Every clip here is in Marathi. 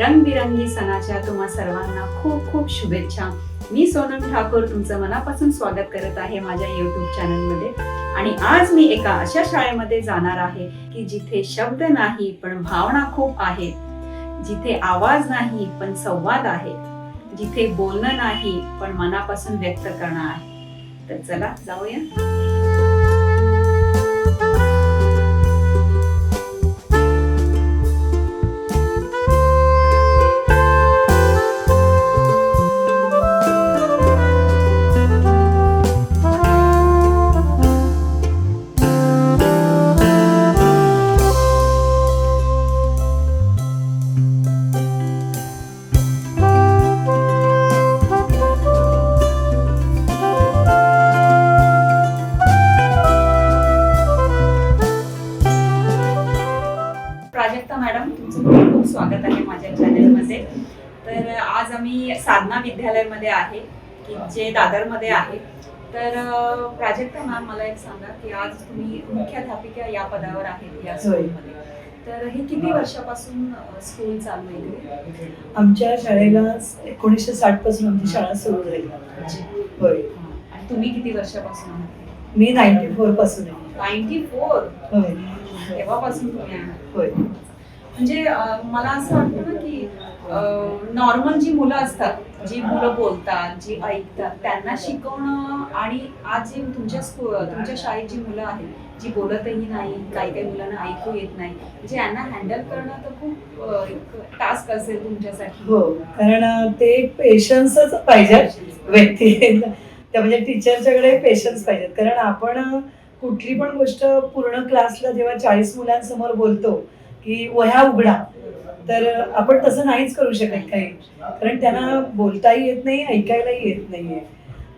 रंगबिरंगी सणाच्या तुम्हा सर्वांना खूप खूप शुभेच्छा. मी सोनम ठाकूर तुमचं मनापासून स्वागत करत आहे माझ्या YouTube चॅनलमध्ये. आणि आज मी एका अशा शाळेमध्ये जाणार आहे की जिथे शब्द नाही पण भावना खूप आहेत, जिथे आवाज नाही पण संवाद आहे, जिथे बोलणं नाही पण मनापासून व्यक्त करणं आहे. तर चला जाऊया. प्राजक्ता मॅडम, तुमचं खूप खूप स्वागत आहे माझ्या चॅनलमध्ये. तर आज आम्ही साधना विद्यालयामध्ये आहे की जे दादरमध्ये आहे. तर प्राजक्ता मॅम, मला एक सांगा की आज तुम्ही मुख्याध्यापिका या पदावर आहेत या स्कूलमध्ये. तर हे किती वर्षापासून स्कूल चालू आहे? आमच्या शाळेला 1960 पासून आमची शाळा सुरू झाली. होय. आणि तुम्ही किती वर्षापासून आहात? मी 94 पासून आहे. 94? होय. तेव्हापासून तुम्ही आहात? होय. म्हणजे मला असं वाटतं ना की नॉर्मल जी मुलं असतात, जी मुलं बोलतात, जी ऐकतात, त्यांना शिकवणं आणि आज जी तुमच्या शाळेत जी मुलं आहेत जी बोलतही नाही, काही काही मुलांना ऐकू येत नाही, म्हणजे यांना हँडल करणं तर खूप टास्क असेल तुमच्यासाठी. हो, कारण ते पेशन्सच पाहिजे व्यक्ती. त्या म्हणजे टीचरच्याकडे पेशन्स पाहिजेत. कारण आपण कुठली पण गोष्ट पूर्ण क्लासला जेव्हा 40 मुलांसमोर बोलतो की वह्या उघडा, तर आपण तसं नाहीच करू शकत काही. कारण त्यांना बोलताही येत नाही, ऐकायलाही येत नाहीये.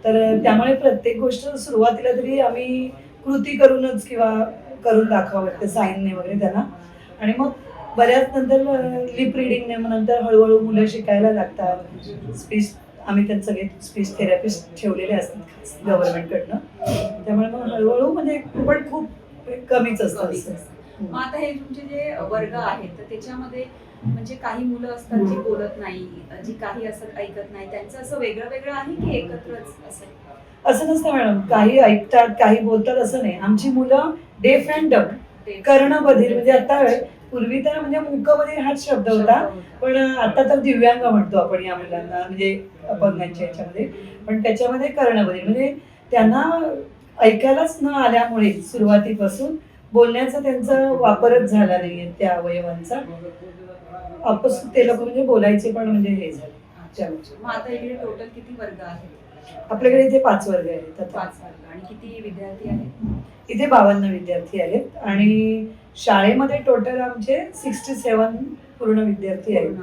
तर त्यामुळे प्रत्येक गोष्ट सुरुवातीला तरी आम्ही कृती करूनच किंवा करून दाखवावं लागतं, साईनने वगैरे त्यांना. आणि मग बऱ्याच नंतर लिप रिडिंगने मग नंतर हळूहळू मुलं शिकायला लागतात. स्पीच आम्ही त्यांचं स्पीच थेरपिस्ट ठेवलेले असतात गव्हर्नमेंटकडनं. त्यामुळे मग हळूहळू म्हणजे पण खूप कमीच असतं. मग आता हे तुमचे जे वर्ग आहेत तर त्याच्यामध्ये म्हणजे काही मुलं असतात जी बोलत नाही, जी काही असं ऐकत नाही, त्यांचं असं वेगळं वेगळं आहे की एकत्रच असं? असं नसतं मॅडम. काही ऐकतात, काही बोलतात असं नाही. आमची मुलं डेफ अँड डफ, कर्णबधीर. म्हणजे आता पूर्वी तर म्हणजे मूकबधीर हाच शब्द होता, पण आता तर दिव्यांग म्हणतो आपण या मुलांना, म्हणजे अपंगांच्या याच्यामध्ये. पण त्याच्यामध्ये कर्णबधीर म्हणजे त्यांना ऐकायलाच न आल्यामुळे सुरुवातीपासून बोलण्याचा त्यांचा वापरच झाला नाहीये त्या अवयवांचा. आपस ते लोक म्हणजे बोलायचे पण म्हणजे हे झाले. मग आता इकडे टोटल किती वर्ग आहेत? आपल्याकडे इथे 5 वर्ग आहेत. 5 वर्ग. आणि किती विद्यार्थी आहेत? इथे 52 विद्यार्थी आहेत. आणि शाळेमध्ये टोटल आमचे 67 पूर्ण विद्यार्थी आहेत.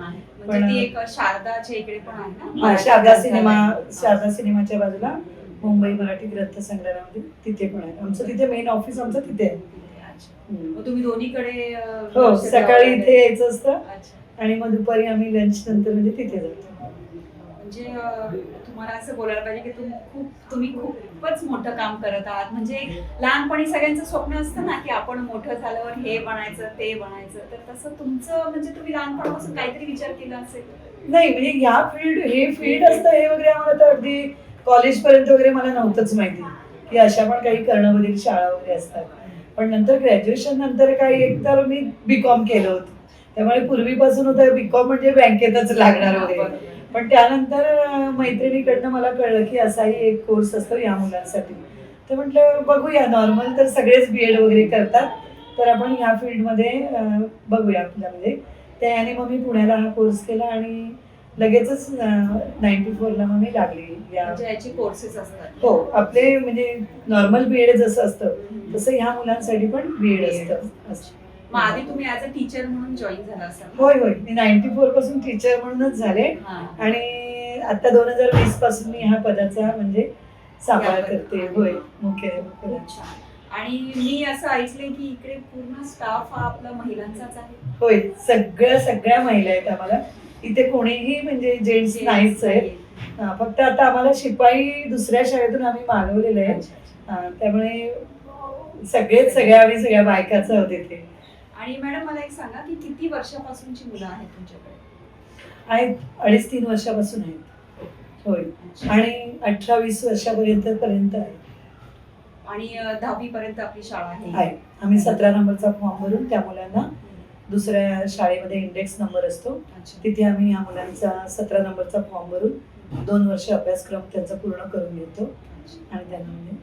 पण ती एक शारदाच्या इकडे पण आहे ना? हा, शारदा सिनेमाच्या बाजूला मुंबई मराठी ग्रंथ संग्रहालयामध्ये तिथे पण आहे. आमचं तिथे मेन ऑफिस आमचं तिथे आहे. मग तुम्ही दोन्हीकडे? हो, सकाळी इथे यायचं असतं आणि मग दुपारी आम्ही लंच नंतर म्हणजे तिथे जातो. म्हणजे तुम्हाला असं बोलायला पाहिजे की तुम्ही खूपच मोठं काम करत आहात. म्हणजे लहानपणी सगळ्यांचं स्वप्न असतं ना की आपण मोठं झाल्यावर हे बनायचं ते बनायचं, तर तसं तुमचं म्हणजे तुम्ही लहानपणापासून काहीतरी विचार केला असेल? नाही, म्हणजे हे फील्ड असतं हे वगैरे आम्हाला तर अगदी कॉलेजपर्यंत वगैरे मला नव्हतंच माहिती की अशा पण काही कर्णबधीर शाळा वगैरे असतात. पण नंतर ग्रॅज्युएशन नंतर काही एक तर मी बीकॉम केलं होतं, त्यामुळे पूर्वीपासून होतं बीकॉम म्हणजे बँकेतच लागणार वगैरे. पण त्यानंतर मैत्रिणीकडनं मला कळलं की असाही एक कोर्स असतो या मुलांसाठी. तर म्हटलं बघूया, नॉर्मल तर सगळेच BEd वगैरे करतात, तर आपण ह्या फील्डमध्ये बघूया आपल्यामध्ये. त्याने मग मी पुण्याला हा कोर्स केला आणि लगेचच 94ला मग मी लागली. याची कोर्सेस असतात? हो, आपले म्हणजे नॉर्मल BEd जसं असतं तसं ह्या मुलांसाठी पण BEd असतं. मग आधी तुम्ही ऍज अ टीचर म्हणून जॉईन झाला असाल? होय, मी 94 पासून टीचर म्हणूनच झाले. आणि आता 2020 पासून मी ह्या पदाचा म्हणजे सांभाळ करते. होय, मुख्याध्यापक. आणि मी असं ऐकलंय की इकडे पूर्ण स्टाफ हा आपला महिलांचाच आहे? होय, सगळ्या महिला आहेत आम्हाला इथे. कोणीही म्हणजे जेंट्स नाहीच आहेत. फक्त आता आम्हाला शिपाई दुसऱ्या शाळेतून आम्ही मागवलेलं आहे. त्यामुळे सगळ्या बायकाच होते ते. आणि मॅडम मला एक सांगा की किती वर्षापासूनची मुलं आहेत तुमच्याकडे? आहेत 2.5-3 वर्षापासून आहेत. होय. आणि 18-20 वर्षापर्यंत आहे. आणि 10वी पर्यंत आपली शाळा आहे. आहे. आम्ही 17 नंबरचा फॉर्म भरून त्या मुलांना दुसऱ्या शाळेमध्ये इंडेक्स नंबर असतो, अच्छा. तिथे आम्ही ह्या मुलांचा 17 नंबरचा फॉर्म भरून 2 वर्ष अभ्यासक्रम त्यांचा पूर्ण करून घेतो आणि त्यांना म्हणजे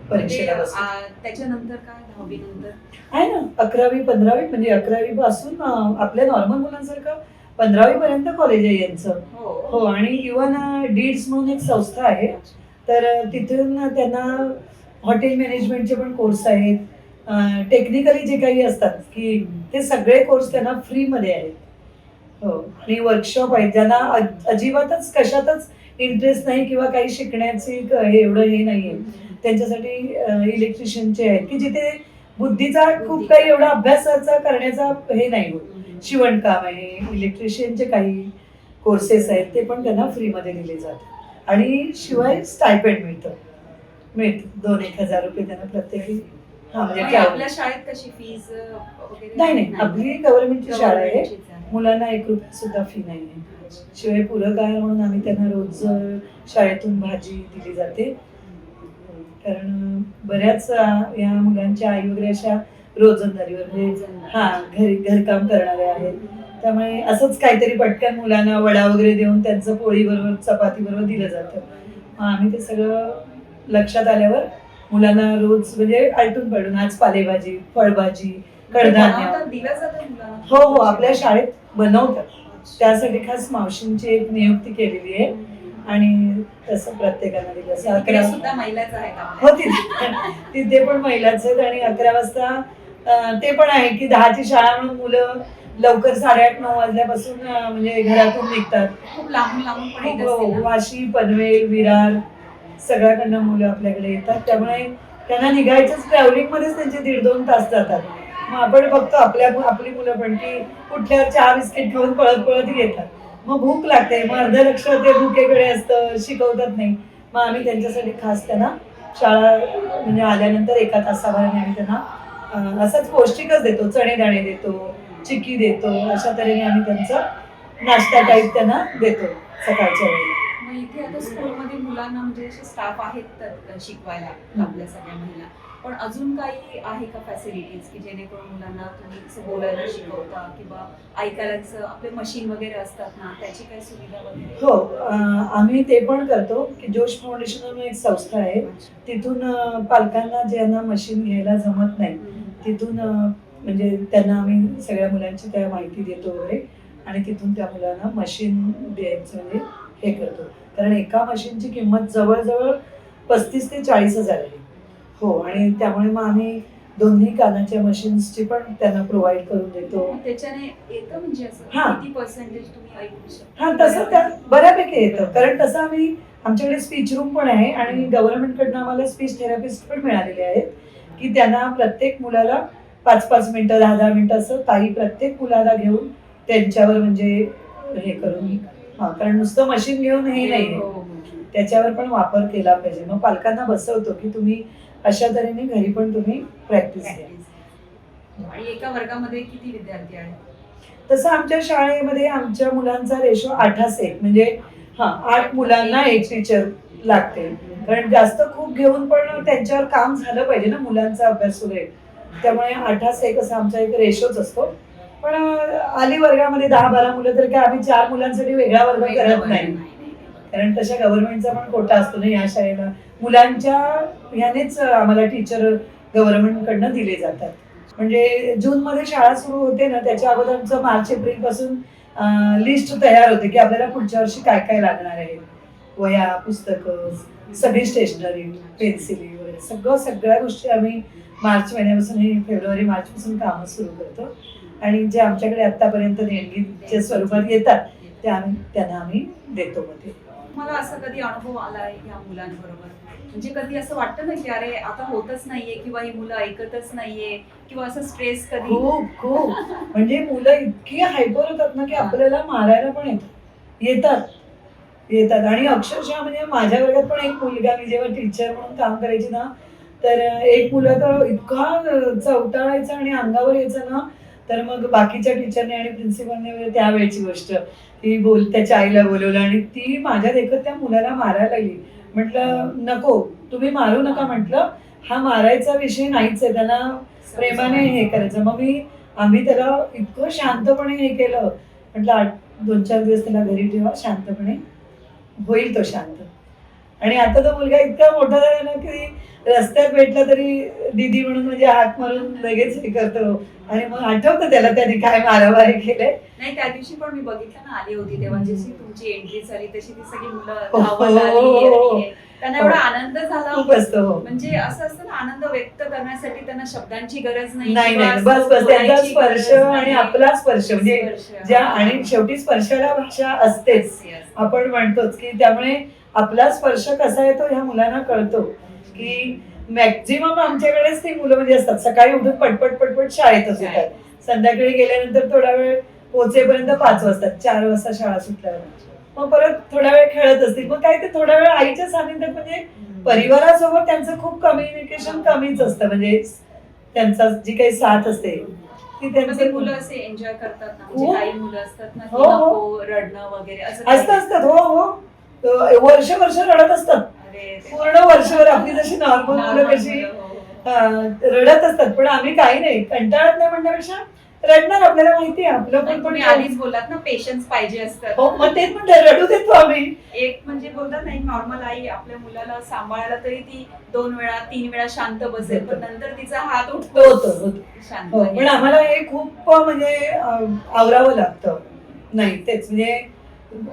परीक्षेला बसतो. त्याच्यानंतर काय 10वी नंतर आहे ना 11वी 15वी म्हणजे 11वी पासून आपल्या नॉर्मल मुलांसारखं 15वी पर्यंत कॉलेज आहे यांचं. हो. आणि इव्हन डीड्स म्हणून एक संस्था आहे, तर तिथून त्यांना हॉटेल मॅनेजमेंटचे पण कोर्स आहेत, टेक्निकली जे काही असतात की ते सगळे कोर्स त्यांना फ्रीमध्ये आहेत. हो. आणि वर्कशॉप आहेत ज्यांना अजिबातच कशातच इंटरेस्ट नाही किंवा काही शिकण्याची एवढं हे नाही आहे, त्यांच्यासाठी इलेक्ट्रिशियनचे आहेत की जिथे बुद्धीचा खूप काही एवढा अभ्यासाचा करण्याचा हे नाही होत. शिवणकाम आहे, इलेक्ट्रिशियनचे काही कोर्सेस आहेत ते पण त्यांना फ्रीमध्ये दिले जातात. आणि शिवाय स्टायपेंड मिळतं 2-1 रुपये त्यांना प्रत्येकी. म्हणजे आपल्या शाळेत कशी फीज वगैरे नाही, आपली गव्हर्नमेंटची शाळा आहे, गव्हर्नमेंटचीच आहे. मुलांना 1 रुपया सुद्धा फी नाही आहे. शिवाय पूरक आहार म्हणून आम्ही त्यांना रोज शाळेतून भाजी दिली जाते, कारण बऱ्याच या मुलांच्या आई वगैरे अशा रोजंदारीवर म्हणजे घरकाम करणारे आहेत, त्यामुळे असंच काहीतरी पटकन मुलांना वडा वगैरे देऊन त्यांचं पोळी बरोबर चपाती बरोबर दिलं जातं. मग आम्ही ते सगळं लक्षात आल्यावर मुलांना रोज म्हणजे आलटून पलटून आज पालेभाजी, फळभाजी, कडधान्य दिलं जातं मुलांना. हो, आपल्या शाळेत बनवतात. त्यासाठी खास मावशींची एक नियुक्ती केलेली आहे आणि तसं प्रत्येकाला दिलं. असं 11 सुद्धा महिलाच आहेत हो, तिथे पण महिलाच आहेत. आणि 11 वाजता ते पण आहे की 10ची शाळा म्हणून मुलं लवकर 8:30-9 वाजल्यापासून म्हणजे घरातून निघतात. खूप लांबून पण येत असतील ना? वाशी, पनवेल, विरार सगळ्याकडनं मुलं आपल्याकडे येतात, त्यामुळे त्यांना निघायचंच ट्रॅव्हलिंग मध्येच त्यांचे 1.5-2 तास जातात. मग आपण बघतो आपली मुलं पण की कुठल्यावर चहा बिस्किट घेऊन पळत येतात. मग भूक लागते, मग अर्ध लक्ष ते भुकेकडे असतं, शिकवतात नाही. मग आम्ही त्यांच्यासाठी खास त्यांना शाळा म्हणजे आल्यानंतर 1 तासाभराने आम्ही त्यांना असंच पौष्टिकच देतो, चणे दाणे देतो, चिक्की देतो, अशा तऱ्हेने आम्ही त्यांचा नाश्ता टाईप त्यांना देतो सकाळच्या वेळेला. मग इथे आता स्कूलमध्ये मुलांना म्हणजे असे स्टाफ आहेत तर शिकवायला आपल्या सगळ्या महिला, पण अजून काही आहे का फॅसिलिटीज की जेणेकरून मुलांना तुम्ही असं बोलायला शिकवता किंवा ऐकायला आपले मशीन वगैरे असतात ना, त्याची काही सुविधा वगैरे? हो, आम्ही ते पण करतो की जोश फाउंडेशन म्हणून एक संस्था आहे, तिथून पालकांना ज्यांना मशीन घ्यायला जमत नाही तिथून म्हणजे त्यांना आम्ही सगळ्या मुलांची त्या माहिती देतो वगैरे आणि तिथून त्या मुलांना मशीन द्यायचं म्हणजे हे करतो. कारण एका मशीनची किंमत जवळजवळ 35,000 ते 40,000 आहे. हो, आणि त्यामुळे मग आम्ही दोन्ही कानाच्या मशीन्सची पण त्यांना प्रोव्हाइड करून देतो. त्याच्याने येतं म्हणजे असं किती पर्सेंटेज तुम्ही ऐकू शकता? तसं त्यात बऱ्यापैकी येतं, कारण तसं आमच्याकडे स्पीच रूम पण आहे आणि गव्हर्नमेंटकडनं आम्हाला स्पीच थेरपिस्ट पण मिळालेले आहेत की त्यांना प्रत्येक मुलाला 5-5 मिनिटं 10-10 मिनिटं असं ताई प्रत्येक मुलाला घेऊन त्यांच्यावर म्हणजे हे करून, कारण नुसतं मशीन घेऊन हे नाही, त्याच्यावर पण वापर केला पाहिजे. मग पालकांना बसवतो की तुम्ही अशा तऱ्हेने घरी पण तुम्ही प्रॅक्टिस घ्या. आणि एका वर्गामध्ये किती विद्यार्थी आहेत? तसं आमच्या शाळेमध्ये आमच्या मुलांचा रेशो 8:1 म्हणजे 8 मुलांना 1 टीचर लागते, कारण जास्त खूप घेऊन पण त्यांच्यावर काम झालं पाहिजे ना मुलांचा अभ्यास वगैरे, त्यामुळे 8:1 असा आमचा एक रेशोच असतो. पण आली वर्गामध्ये 10-12 मुलं तर काय आम्ही 4 मुलांसाठी वेगळा वर्ग करत नाही, कारण तशा गव्हर्नमेंटचा पण कोटा असतो ना या शाळेला. मुलांच्या ह्यानेच आम्हाला टीचर गव्हर्नमेंटकडनं दिले जातात. म्हणजे जूनमध्ये शाळा सुरू होते ना, त्याच्या अगोदर आमचं मार्च-एप्रिल पासून लिस्ट तयार होते की आपल्याला पुढच्या वर्षी काय काय लागणार आहे. वह्या, पुस्तकं, सगळी स्टेशनरी, पेन्सिली वगैरे सगळ्या गोष्टी आम्ही मार्च महिन्यापासून फेब्रुवारी-मार्च पासून कामं सुरू करतो. आणि जे आमच्याकडे आतापर्यंत देणगीच्या स्वरूपात येतात त्यांना आम्ही देतो. मध्ये मला असं कधी अनुभव आलाय या मुलांबरोबर, म्हणजे कधी असं वाटतं ना की अरे आता होतच नाहीये किंवा ही मुलं ऐकतच नाहीये किंवा असं स्ट्रेस कधी? खूप म्हणजे मुलं इतकी हायपर होतात ना की आपल्याला मारायला पण येतात. आणि अक्षरशः म्हणजे माझ्या वर्गात पण एक मुलगा, मी जेव्हा टीचर म्हणून काम करायची ना, तर एक मुलगा तर इतका चवटाळायचा आणि अंगावर यायचा ना, तर मग बाकीच्या टीचरने आणि प्रिन्सिपलने वगैरे त्यावेळची गोष्ट ती त्याच्या आईला बोलवलं आणि ती माझ्या देखत त्या मुलाला मारायला लागली. म्हटलं नको, तुम्ही मारू नका म्हटलं, हा मारायचा विषय नाहीच आहे, त्यांना प्रेमाने हे करायचं. मग आम्ही त्याला इतकं शांतपणे हे केलं. म्हटलं 2-4 दिवस त्याला घरी ठेवा, शांतपणे होईल तो शांत. आणि आता तो मुलगा इतका मोठा झाला ना की रस्त्यात भेटला तरी दीदी म्हणून म्हणजे हात मारून लगेच हे करतो. आणि मग आठवतं त्याला त्याने काय मारामारी केलंय. नाही, त्या दिवशी पण मी बघितलं ना, आली होती तेव्हा जशी तुमची एंट्री झाली तशी ती सगळी मुलं हो, धावत आली, हो. आणि त्यांना एवढा आनंद झाला. खूप असतं. हो. म्हणजे असं असतं ना, आनंद व्यक्त करण्यासाठी त्यांना शब्दांची गरज नाही. नाही किंवा नाही, बस असं बस त्यांचा बोलायची स्पर्श गरज आणि नाही. आपला स्पर्श म्हणजे स्पर्श. ज्या, आणि शेवटी स्पर्शाला भाषा असतेच, Yes. आपण म्हणतोच की त्यामुळे आपला स्पर्श कसा येतो ह्या मुलांना कळतो. की मॅक्झिमम आमच्याकडेच ती मुलं म्हणजे असतात, सकाळी उठून पटपट पटपट शाळेतच येतात, संध्याकाळी गेल्यानंतर थोडा वेळ पोहोचेपर्यंत 5 वाजतात, 4 वाजता शाळा सुटल्यावर मग परत थोडा वेळ खेळत असतील. मग काय ते थोडा वेळ आईच्या सानिध्यात, म्हणजे परिवारासोबत त्यांचं खूप कम्युनिकेशन कमीच असतं. म्हणजे त्यांचा जी काही साथ असते ती त्यांचे मुलं असे एन्जॉय करतात ना, म्हणजे काही मुलं असतात ना, हो, हो. रडणं वगैरे असतात. हो हो, वर्ष रडत असतात, पूर्ण वर्षभर आपली जशी नॉर्मल मुलं कशी रडत असतात. पण आम्ही काही नाही, कंटाळत नाही म्हणण्यापेक्षा रडणार, आपल्याला माहिती आहे आपलं पण. तुम्ही आधीच बोललात ना, पेशन्स पाहिजे असतात. हो, मग तेच म्हणते, रडू देतो आम्ही. एक म्हणजे बोलतात नाही, नॉर्मल आई आपल्या मुलाला सांभाळायला तरी ती 2 वेळा 3 वेळा शांत बसेल, पण नंतर तिचा हात उठतो शांत. पण आम्हाला हे खूप म्हणजे आवरावं लागतं. नाही तेच म्हणजे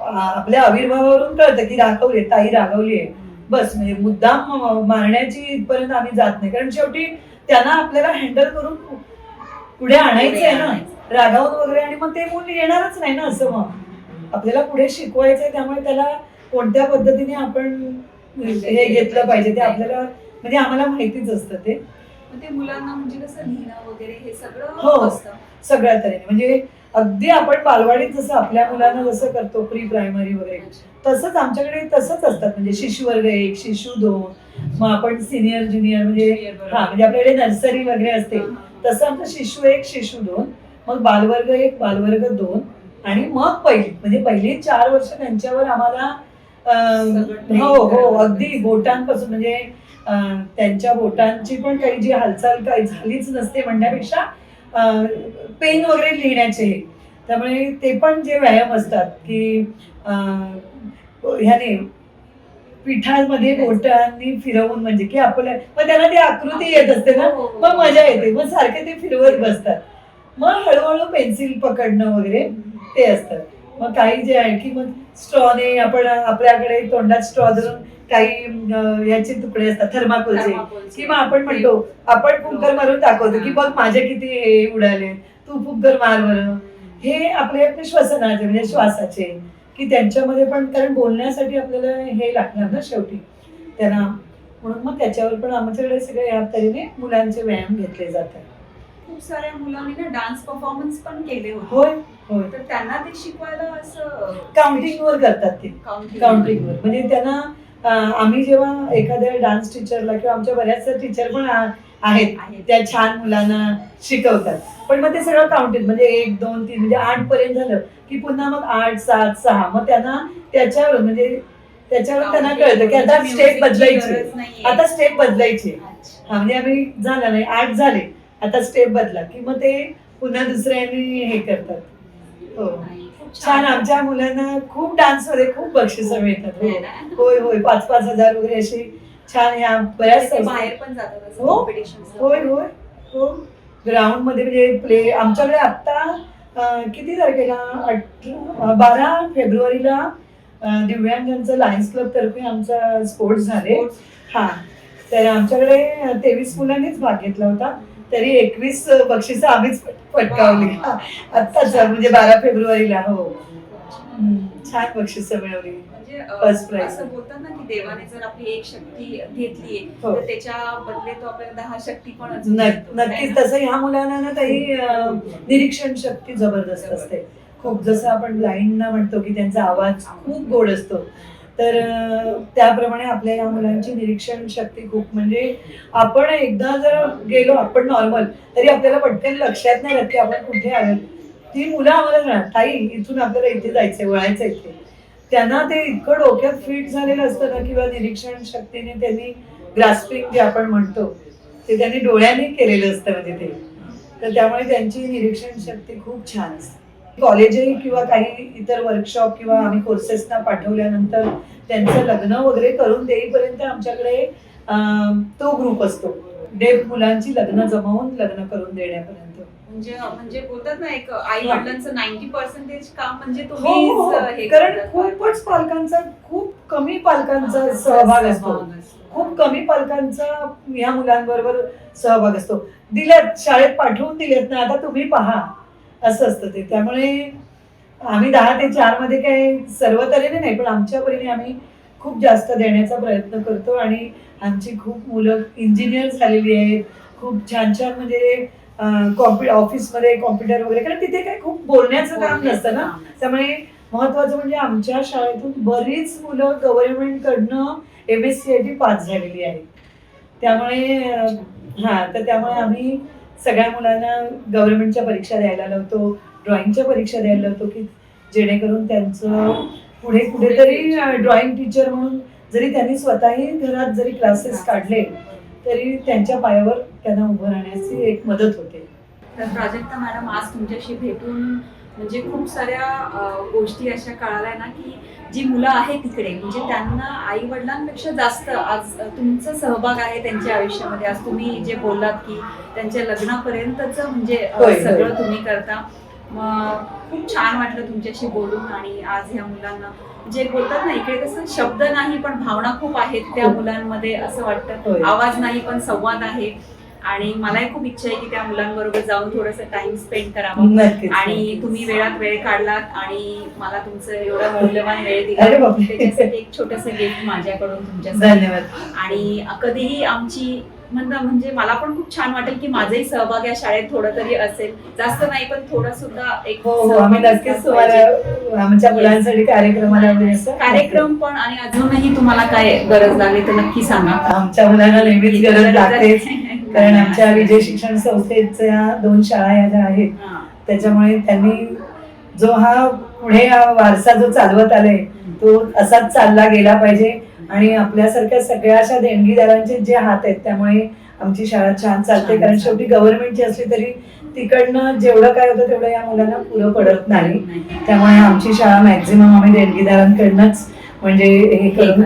आपल्या आविर्भावावरून कळतं की रागवली, ताई रागवली आहे बस. म्हणजे मुद्दाम मारण्याची इथपर्यंत आम्ही जात नाही, कारण शेवटी त्यांना आपल्याला हँडल करून पुढे आणायचं आहे ना, रागावून वगैरे. आणि मग ते मूल येणारच नाही ना, असं मग आपल्याला पुढे शिकवायचंय. त्यामुळे त्याला कोणत्या पद्धतीने आपण हे घेतलं पाहिजे ते आपल्याला, म्हणजे आम्हाला माहितीच असतं ते. ते मुलांना म्हणजे कसं लिहिणं वगैरे हे सगळं हो, असतं सगळ्या तऱ्हेने. म्हणजे अगदी आपण बालवाडीत जसं आपल्या मुलांना जसं करतो प्री प्रायमरी वगैरे, तसंच आमच्याकडे तसंच असतात. म्हणजे शिशु वर्ग 1, शिशु 2, मग आपण सिनियर ज्युनियर म्हणजे म्हणजे आपल्याकडे नर्सरी वगैरे असते, तसं आमचं शिशु 1, शिशु 2, मग बालवर्ग 1, बालवर्ग 2, आणि मग पहिली, म्हणजे पहिली 4 वर्ष त्यांच्यावर आम्हाला हो अगदी बोटांपासून, म्हणजे त्यांच्या बोटांची पण काही जी हालचाल काही झालीच नसते म्हणण्यापेक्षा पेन वगैरे लिहिण्याचे. त्यामुळे ते पण जे व्यायाम असतात की ह्याने पिठामध्ये बोटांनी फिरवून, म्हणजे की आपल्या, मग त्यांना ती आकृती येत असते ना, मग मजा येते, मग सारखे ते फिरवत बसतात. मग हळूहळू पेन्सिल पकडणं वगैरे ते असतं. मग काही जे आहे की मग स्ट्रॉने, आपण आपल्याकडे तोंडात स्ट्रॉ धरून काही याचे तुकडे असतात थर्माकोलचे, किंवा आपण म्हणतो, आपण फुंकर मारून दाखवतो की बघ माझे किती हे उडाले, तू फुंकर मार बरं. हे आपले श्वसनाचे म्हणजे श्वासाचे, की त्यांच्यामध्ये पण, कारण बोलण्यासाठी आपल्याला हे लागणार ना शेवटी त्यांना, म्हणून मग त्याच्यावर पण आमच्याकडे सगळे या तऱ्हेने मुलांचे व्यायाम घेतले जातात. खूप साऱ्या मुलांनी ना डान्स परफॉर्मन्स पण केले होते. होय होय, तर त्यांना ते शिकवायला असं काउंटिंग वर करतात ते, काउंटिंग वर. म्हणजे त्यांना आम्ही जेव्हा एखाद्या डान्स टीचरला, किंवा आमच्या बऱ्याचशा टीचर पण आहेत त्या छान मुलांना शिकवतात, पण मग ते सगळं काउंटिंग, म्हणजे 1, 2, 3 म्हणजे 8 पर्यंत झालं की पुन्हा मग 8, 7, 6, मग त्यांना त्याच्यावर, म्हणजे त्याच्यावर त्यांना कळतं की आता स्टेप बदलायची, आता स्टेप बदलायची. म्हणजे आम्ही झालं नाही, 8 झाले, आता स्टेप बदला, की मग ते पुन्हा दुसऱ्याने हे करतात. हो छान. आमच्या मुलांना खूप डान्स मध्ये खूप बक्षिसं मिळतात. होय होय, 5-5 हजार वगैरे अशी छान. ह्या बऱ्याच बाहेर पण जातात. होय होय हो, ग्राउंड मध्ये म्हणजे प्ले. आमच्याकडे आता किती तारखेला, 12 फेब्रुवारीला दिव्यांगांचं लायन्स क्लब तर्फे आमचा स्पोर्ट्स झाले. हा, तर आमच्याकडे 23 मुलांनीच भाग घेतला होता, तरी 21 बक्षिसं आम्हीच पटकावली आत्ताच, म्हणजे 12 फेब्रुवारीला. हो, छान बक्षिसं मिळवली. म्हणजे असं बोलतात ना की देवाने जर आपली एक शक्ती घेतली तर त्याच्या बदले तो आपल्याला 10 शक्ती पण नक्कीच. तसं ह्या मुलांना ना काही निरीक्षण शक्ती जबरदस्त असते खूप. जसं आपण ब्लाइंडना म्हणतो की त्यांचा आवाज खूप गोड असतो, तर त्याप्रमाणे आपल्या या मुलांची निरीक्षण शक्ती खूप, म्हणजे आपण एकदा जर गेलो आपण नॉर्मल तरी आपल्याला पटकन लक्षात नाही राहत की आपण कुठे आलो. ती मुलं आम्हाला सांगतात, ताई इथून आपल्याला इथे जायचंय, वळायचं इथे. त्यांना ते इतकं डोक्यात फिट झालेलं असतं ना, किंवा निरीक्षण शक्तीने त्यांनी ग्रास्पिंग जे आपण म्हणतो ते त्यांनी डोळ्यांनी केलेलं असतं म्हणजे ते. तर त्यामुळे त्यांची निरीक्षण शक्ती खूप छान असते. कॉलेजही किंवा काही इतर वर्कशॉप किंवा आम्ही कोर्सेसना पाठवल्यानंतर त्यांचं लग्न वगैरे करून देईपर्यंत आमच्याकडे तो ग्रुप असतो. डेफ मुलांची लग्न जमवून लग्न करून देण्यापर्यंत. म्हणजे बोलतात ना, एक आई वडिलांचं 90% काम म्हणजे हो, तुम्हीच हे कारण करतात. खूपच पालकांचा, खूप कमी पालकांचा सहभाग असतो. खूप कमी पालकांचा या मुलांबरोबर सहभाग असतो. दिल्यात शाळेत पाठवून दिलेत ना, आता तुम्ही पहा, असं असतं ते. त्यामुळे आम्ही 10 ते 4 मध्ये काही सर्व तऱ्हेने नाही, पण आमच्या परीने आम्ही खूप जास्त देण्याचा प्रयत्न करतो. आणि आमची खूप मुलं इंजिनियर झालेली आहेत. खूप छान छान, म्हणजे ऑफिसमध्ये कॉम्प्युटर वगैरे, कारण तिथे काही खूप बोलण्याचं काम नसतं ना. त्यामुळे महत्वाचं म्हणजे आमच्या शाळेतून बरीच मुलं गव्हर्नमेंटकडनं MSCIT पास झालेली आहेत. त्यामुळे तर त्यामुळे आम्ही सगळ्या मुलांना गव्हर्नमेंटच्या परीक्षा द्यायला लावतो, ड्रॉइंगच्या परीक्षा द्यायला लावतो, की जेणेकरून त्यांचं पुढे कुठेतरी ड्रॉइंग टीचर म्हणून जरी त्यांनी स्वतःही घरात जरी क्लासेस काढले तरी त्यांच्या पायावर त्यांना उभं राहण्याची एक मदत होते. तर प्राजक्ता मॅडम, आज तुमच्याशी भेटून म्हणजे खूप साऱ्या गोष्टी अशा कळाल्या ना, की जी मुलं आहेत तिकडे, म्हणजे त्यांना आई वडिलांपेक्षा जास्त आज तुमचा सहभाग आहे त्यांच्या आयुष्यामध्ये. आज तुम्ही जे बोललात की त्यांच्या लग्नापर्यंतच म्हणजे सगळं तुम्ही करता. मग खूप छान वाटलं तुमच्याशी बोलून. आणि आज ह्या मुलांना जे बोलतात ना, इकडे कसं शब्द नाही पण भावना खूप आहेत त्या मुलांमध्ये, असं वाटतं. आवाज नाही पण संवाद आहे. आणि मलाही खूप इच्छा आहे की त्या मुलांबरोबर जाऊन थोडंसं टाइम स्पेंड करावं. आणि तुम्ही वेळात वेळ काढलात आणि मला तुमचं एवढा मूल्यवान वेळ दिला, त्याच्यासाठी एक छोटंसं गिफ्ट माझ्याकडून तुमच्यासाठी. धन्यवाद. आणि कधीही आमची म्हणजे मला पण खूप छान वाटेल की माझाही सहभाग या शाळेत थोडं तरी असेल, जास्त नाही पण थोडा सुद्धा एक. आम्ही नक्कीच तुम्हाला आमच्या मुलांसाठी कार्यक्रम पण. आणि अजूनही तुम्हाला काय गरज लागली तर नक्की सांगा. आमच्या मुलांना नेहमीच गरज लागते, कारण आमच्या विजय शिक्षण संस्थेच्या 2 शाळा या ज्या आहेत, त्याच्यामुळे त्यांनी जो हा पुढे वारसा जो चालवत आलाय तो असाच चालला गेला पाहिजे. आणि आपल्यासारख्या सगळ्या अशा देणगीदारांचे जे हात आहेत, त्यामुळे आमची शाळा छान चालते. कारण शेवटी गव्हर्नमेंटची असली तरी तिकडनं जेवढं काय होतं तेवढं या मुलांना पुरं पडत नाही. त्यामुळे आमची शाळा मॅक्झिमम आम्ही देणगीदारांकडनंच म्हणजे हे करून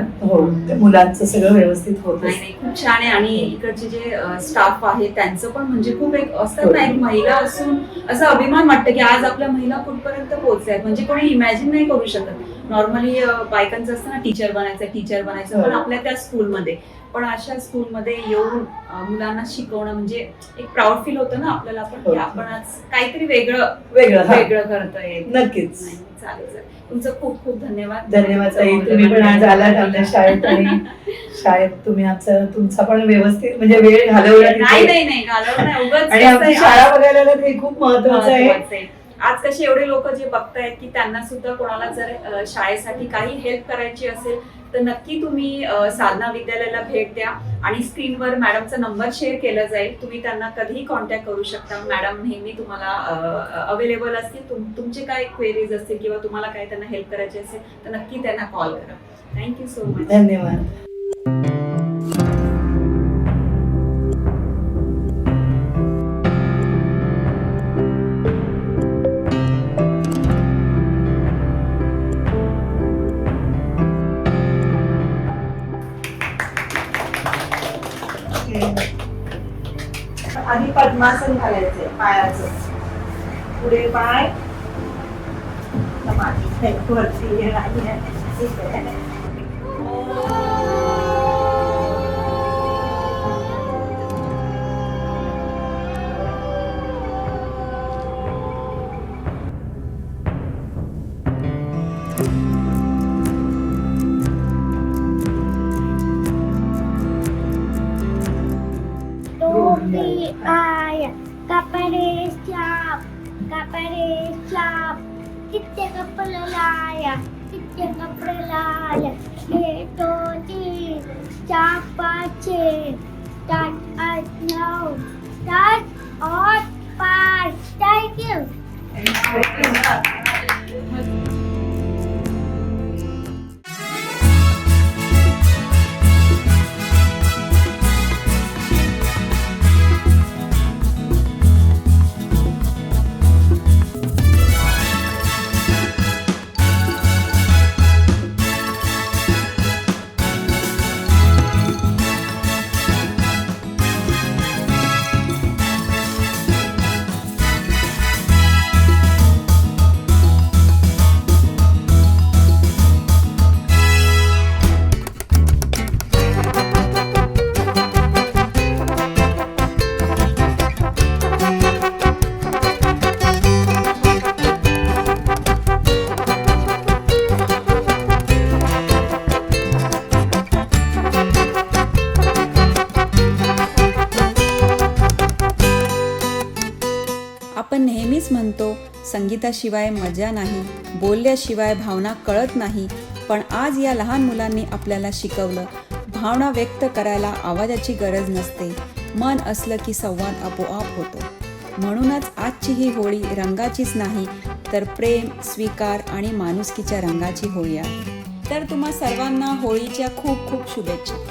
मुलांचं सगळं व्यवस्थित होत. खूप छान आहे. आणि इकडचे जे स्टाफ आहे त्यांचं पण म्हणजे खूप एक असतात ना, एक महिला असून असं अभिमान वाटतं की आज आपल्या महिला कुठपर्यंत पोहोचल्यात. म्हणजे कोणी इमॅजिन नाही करू शकत. नॉर्मली बायकांचं असतं ना, टीचर बनायचं, पण आपल्या त्या स्कूलमध्ये, पण अशा स्कूलमध्ये येऊन मुलांना शिकवणं म्हणजे एक प्राऊड फील होतं ना आपल्याला, पण आपण आज काहीतरी वेगळं करतोय. नक्कीच. चालेल. तुमचं खूप खूप धन्यवाद. ताई, तुम्ही पण आज आलात आपल्या शाळेत. आणि शाळेत तुम्ही तुमचा पण व्यवस्थित म्हणजे वेळ घालवला. नाही घालवलं उगाच. आणि आमची शाळा बघायला ते खूप महत्वाचं आहे. आज कसे एवढे लोक जे बघतायत की त्यांना सुद्धा कोणाला जर शाळेसाठी काही हेल्प करायची असेल तर नक्की तुम्ही साधना विद्यालयाला भेट द्या. आणि स्क्रीनवर मॅडमचा नंबर शेअर केला जाईल, तुम्ही त्यांना कधीही कॉन्टॅक्ट करू शकता. मॅडम नेहमी तुम्हाला अवेलेबल असतील. तुमचे काय क्वेरीज असतील किंवा तुम्हाला काय त्यांना हेल्प करायची असेल तर नक्की त्यांना कॉल करा. Thank you so much. धन्यवाद. आधी पद्मासन घालायचंय पायाचं. पुढे पाय वरती Ayah, kapare siap, kita kepala layar, ये कपडे लाल, 1 2 3 4 5 6 7 8 9 10 और 5. Thank you. आपण नेहमीच म्हणतो संगीताशिवाय मजा नाही, बोलल्याशिवाय भावना कळत नाही, पण आज या लहान मुलांनी आपल्याला शिकवलं भावना व्यक्त करायला आवाजाची गरज नसते, मन असलं की संवाद आपोआप होतो. म्हणूनच आजची ही होळी रंगाचीच नाही तर प्रेम, स्वीकार आणि माणुसकीच्या रंगाची होळी आहे. तर तुम्हा सर्वांना होळीच्या खूप खूप शुभेच्छा.